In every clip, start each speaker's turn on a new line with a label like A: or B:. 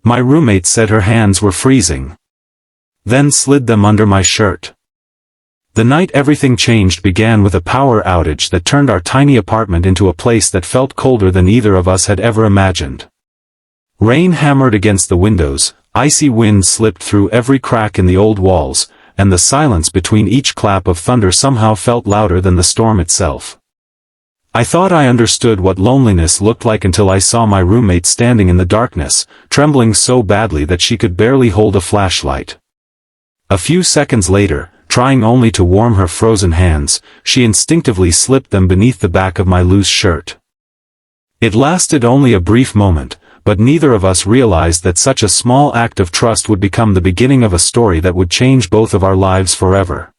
A: My roommate said her hands were freezing. Then slid them under my shirt. The night everything changed began with a power outage that turned our tiny apartment into a place that felt colder than either of us had ever imagined. Rain hammered against the windows, icy wind slipped through every crack in the old walls, and the silence between each clap of thunder somehow felt louder than the storm itself. I thought I understood what loneliness looked like until I saw my roommate standing in the darkness, trembling so badly that she could barely hold a flashlight. A few seconds later, trying only to warm her frozen hands, she instinctively slipped them beneath the back of my loose shirt. It lasted only a brief moment, but neither of us realized that such a small act of trust would become the beginning of a story that would change both of our lives forever.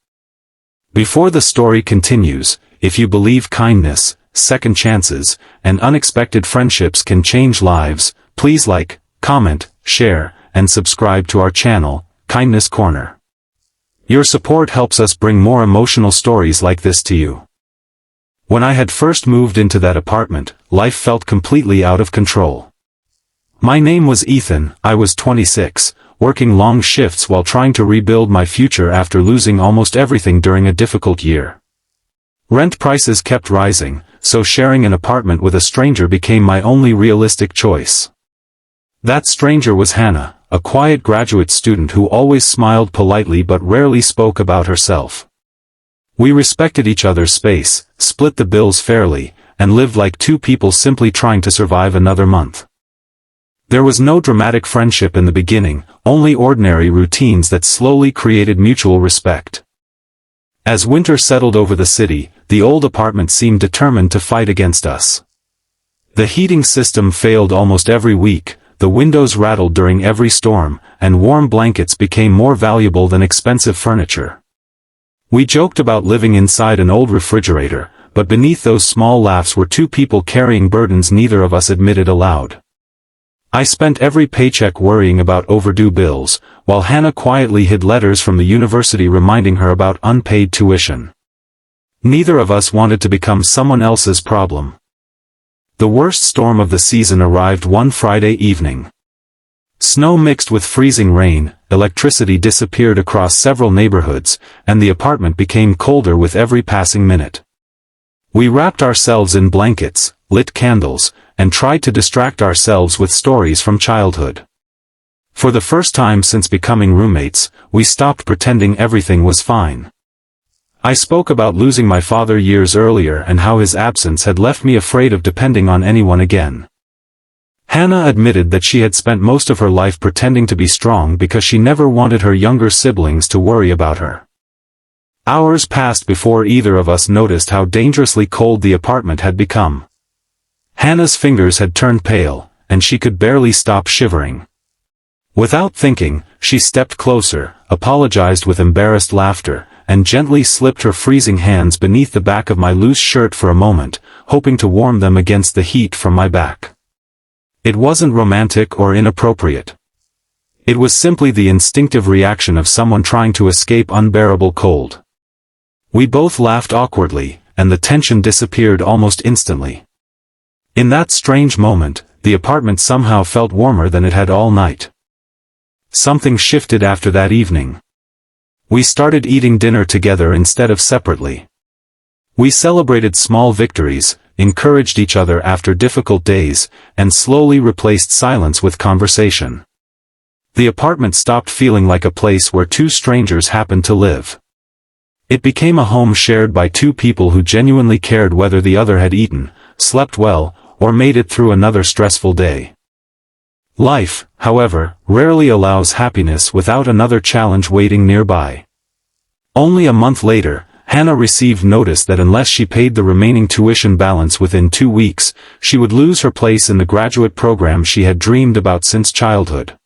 A: Before the story continues, if you believe kindness, second chances, and unexpected friendships can change lives, please like, comment, share, and subscribe to our channel, Kindness Corner. Your support helps us bring more emotional stories like this to you. When I had first moved into that apartment, life felt completely out of control. My name was Ethan, I was 26, working long shifts while trying to rebuild my future after losing almost everything during a difficult year. Rent prices kept rising, so sharing an apartment with a stranger became my only realistic choice. That stranger was Hannah, a quiet graduate student who always smiled politely but rarely spoke about herself. We respected each other's space, split the bills fairly, and lived like two people simply trying to survive another month. There was no dramatic friendship in the beginning, only ordinary routines that slowly created mutual respect. As winter settled over the city, the old apartment seemed determined to fight against us. The heating system failed almost every week, the windows rattled during every storm, and warm blankets became more valuable than expensive furniture. We joked about living inside an old refrigerator, but beneath those small laughs were two people carrying burdens neither of us admitted aloud. I spent every paycheck worrying about overdue bills, while Hannah quietly hid letters from the university reminding her about unpaid tuition. Neither of us wanted to become someone else's problem. The worst storm of the season arrived one Friday evening. Snow mixed with freezing rain, electricity disappeared across several neighborhoods, and the apartment became colder with every passing minute. We wrapped ourselves in blankets, lit candles, and tried to distract ourselves with stories from childhood. For the first time since becoming roommates, we stopped pretending everything was fine. I spoke about losing my father years earlier and how his absence had left me afraid of depending on anyone again. Hannah admitted that she had spent most of her life pretending to be strong because she never wanted her younger siblings to worry about her. Hours passed before either of us noticed how dangerously cold the apartment had become. Hannah's fingers had turned pale, and she could barely stop shivering. Without thinking, she stepped closer, apologized with embarrassed laughter, and gently slipped her freezing hands beneath the back of my loose shirt for a moment, hoping to warm them against the heat from my back. It wasn't romantic or inappropriate. It was simply the instinctive reaction of someone trying to escape unbearable cold. We both laughed awkwardly, and the tension disappeared almost instantly. In that strange moment, the apartment somehow felt warmer than it had all night. Something shifted after that evening. We started eating dinner together instead of separately. We celebrated small victories, encouraged each other after difficult days, and slowly replaced silence with conversation. The apartment stopped feeling like a place where two strangers happened to live. It became a home shared by two people who genuinely cared whether the other had eaten, slept well, or made it through another stressful day. Life, however, rarely allows happiness without another challenge waiting nearby. Only a month later, Hannah received notice that unless she paid the remaining tuition balance within 2 weeks, she would lose her place in the graduate program she had dreamed about since childhood.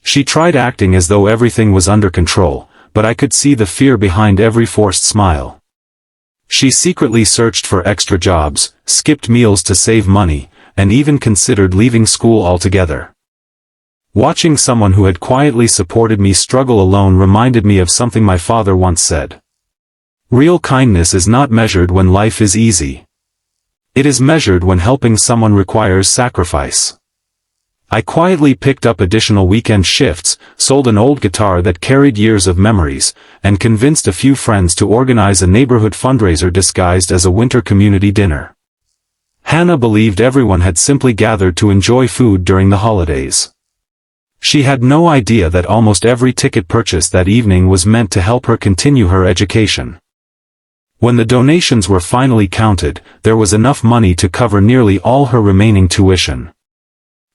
A: She tried acting as though everything was under control, but I could see the fear behind every forced smile. She secretly searched for extra jobs, skipped meals to save money, and even considered leaving school altogether. Watching someone who had quietly supported me struggle alone reminded me of something my father once said. Real kindness is not measured when life is easy. It is measured when helping someone requires sacrifice. I quietly picked up additional weekend shifts, sold an old guitar that carried years of memories, and convinced a few friends to organize a neighborhood fundraiser disguised as a winter community dinner. Hannah believed everyone had simply gathered to enjoy food during the holidays. She had no idea that almost every ticket purchased that evening was meant to help her continue her education. When the donations were finally counted, there was enough money to cover nearly all her remaining tuition.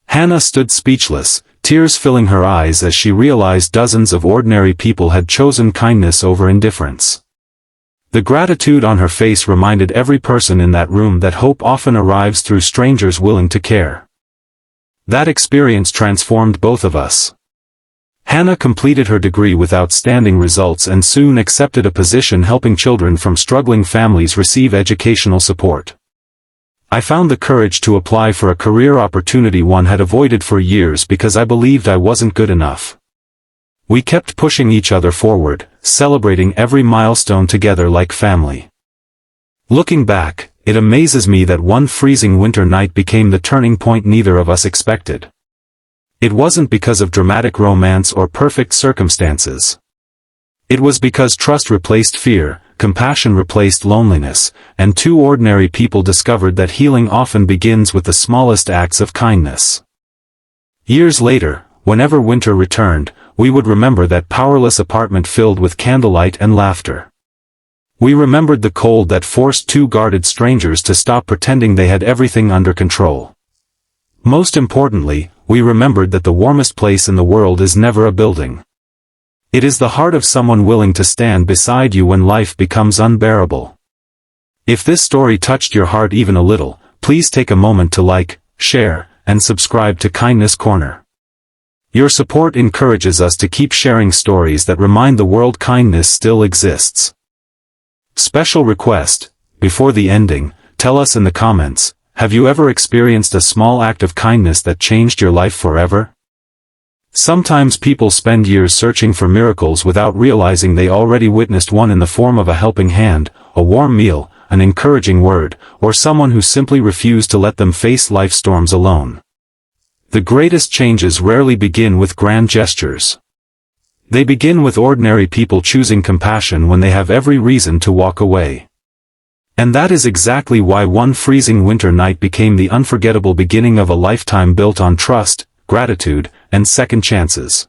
A: Hannah stood speechless, tears filling her eyes as she realized dozens of ordinary people had chosen kindness over indifference. The gratitude on her face reminded every person in that room that hope often arrives through strangers willing to care. That experience transformed both of us. Hannah completed her degree with outstanding results and soon accepted a position helping children from struggling families receive educational support. I found the courage to apply for a career opportunity one had avoided for years because I believed I wasn't good enough. We kept pushing each other forward, celebrating every milestone together like family. Looking back, it amazes me that one freezing winter night became the turning point neither of us expected. It wasn't because of dramatic romance or perfect circumstances. It was because trust replaced fear, compassion replaced loneliness, and two ordinary people discovered that healing often begins with the smallest acts of kindness. Years later, whenever winter returned, we would remember that powerless apartment filled with candlelight and laughter. We remembered the cold that forced two guarded strangers to stop pretending they had everything under control. Most importantly, we remembered that the warmest place in the world is never a building. It is the heart of someone willing to stand beside you when life becomes unbearable. If this story touched your heart even a little, please take a moment to like, share, and subscribe to Kindness Corner. Your support encourages us to keep sharing stories that remind the world kindness still exists. Special request, before the ending, tell us in the comments, have you ever experienced a small act of kindness that changed your life forever? Sometimes people spend years searching for miracles without realizing they already witnessed one in the form of a helping hand, a warm meal, an encouraging word, or someone who simply refused to let them face life storms alone. The greatest changes rarely begin with grand gestures. They begin with ordinary people choosing compassion when they have every reason to walk away. And that is exactly why one freezing winter night became the unforgettable beginning of a lifetime built on trust, gratitude, and second chances.